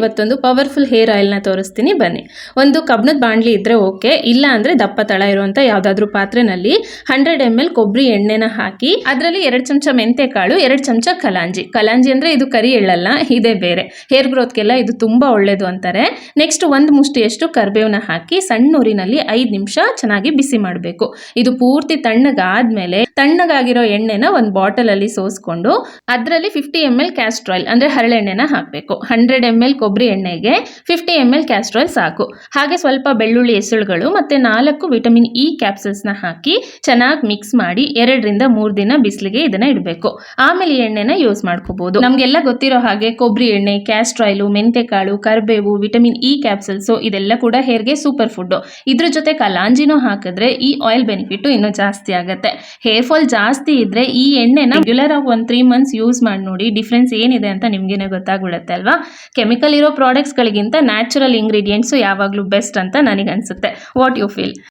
ಇವತ್ತೊಂದು powerful hair ಆಯಿಲ್ನ ತೋರಿಸ್ತೀನಿ ಬನ್ನಿ. ಒಂದು ಕಬ್ಬಿಣದ ಬಾಣಲಿ ಇದ್ದರೆ ಓಕೆ, ಇಲ್ಲ ಅಂದರೆ ದಪ್ಪ ತಳ ಇರುವಂಥ ಯಾವುದಾದ್ರೂ ಪಾತ್ರೆನಲ್ಲಿ 100 ml ಕೊಬ್ಬರಿ ಎಣ್ಣೆನ ಹಾಕಿ ಅದರಲ್ಲಿ 2 ಚಮಚ ಮೆಂತೆಕಾಳು, 2 ಚಮಚ ಕಲಾಂಜಿ ಅಂದರೆ ಇದು ಕರಿ ಎಳ್ಳಲ್ಲ, ಇದೇ ಬೇರೆ. ಹೇರ್ ಗ್ರೋತ್ಗೆಲ್ಲ ಇದು ತುಂಬ ಒಳ್ಳೆಯದು ಅಂತಾರೆ. ನೆಕ್ಸ್ಟ್ ಒಂದು ಮುಷ್ಟಿಯಷ್ಟು ಕರಿಬೇವನ್ನ ಹಾಕಿ ಸಣ್ಣ ಊರಿನಲ್ಲಿ 5 ನಿಮಿಷ ಚೆನ್ನಾಗಿ ಬಿಸಿ ಮಾಡಬೇಕು. ಇದು ಪೂರ್ತಿ ತಣ್ಣಗಾದ್ಮೇಲೆ ತಣ್ಣಗಾಗಿರೋ ಎಣ್ಣೆನ ಒಂದು ಬಾಟಲಲ್ಲಿ ಸೋಸ್ಕೊಂಡು ಅದರಲ್ಲಿ 50 ml ಕ್ಯಾಸ್ಟರ್ ಆಯಿಲ್ ಅಂದರೆ ಹರಳೆಣ್ಣೆನ ಹಾಕಬೇಕು. 100 ml ಕೊಬ್ಬರಿ ಎಣ್ಣೆಗೆ 50 ml ಕ್ಯಾಸ್ಟರ್ ಆಯಿಲ್ ಸಾಕು. ಹಾಗೆ ಸ್ವಲ್ಪ ಬೆಳ್ಳುಳ್ಳಿ ಎಸಳುಗಳು ಮತ್ತು 4 ವಿಟಮಿನ್ ಇ ಕ್ಯಾಪ್ಸೂಲ್ಸ್ನ ಹಾಕಿ ಚೆನ್ನಾಗಿ ಮಿಕ್ಸ್ ಮಾಡಿ 2 ರಿಂದ 3 ದಿನ ಬಿಸಿಲಿಗೆ ಇದನ್ನ ಇಡಬೇಕು. ಆಮೇಲೆ ಈ ಎಣ್ಣೆನ ಯೂಸ್ ಮಾಡ್ಕೋಬಹುದು. ನಮಗೆಲ್ಲ ಗೊತ್ತಿರೋ ಹಾಗೆ ಕೊಬ್ಬರಿ ಎಣ್ಣೆ, ಕ್ಯಾಸ್ಟರ್ ಆಯಿಲ್, ಮೆಂತೆಕಾಳು, ಕರಿಬೇವು, ವಿಟಮಿನ್ ಇ ಕ್ಯಾಪ್ಸೂಲ್ಸ್ ಇದೆಲ್ಲ ಕೂಡ ಹೇರ್ಗೆ ಸೂಪರ್ ಫುಡ್. ಇದ್ರ ಜೊತೆ ಕಲಾಂಜಿನೂ ಹಾಕಿದ್ರೆ ಈ ಆಯಿಲ್ ಬೆನಿಫಿಟ್ ಇನ್ನೂ ಜಾಸ್ತಿ ಆಗುತ್ತೆ. ಹೇರ್ ಫಾಲ್ ಜಾಸ್ತಿ ಇದ್ರೆ ಈ ಎಣ್ಣೆನ ರೆಗ್ಯುಲರ್ ಆಗಿ 3 ಮಂತ್ಸ್ ಯೂಸ್ ಮಾಡಿ ನೋಡಿ, ಡಿಫ್ರೆನ್ಸ್ ಏನಿದೆ ಅಂತ ನಿಮ್ಗೇನೆ ಗೊತ್ತಾಗ್ಬಿಡುತ್ತೆ ಅಲ್ವಾ. ಕೆಮಿಕಲ್ ಇರೋ ಪ್ರಾಡಕ್ಟ್ಸ್ಗಳಿಗಿಂತ ನ್ಯಾಚುರಲ್ ಇಂಗ್ರೀಡಿಯೆಂಟ್ಸ್ ಯಾವಾಗಲೂ ಬೆಸ್ಟ್ ಅಂತ ನನಗನ್ಸುತ್ತೆ. What you feel?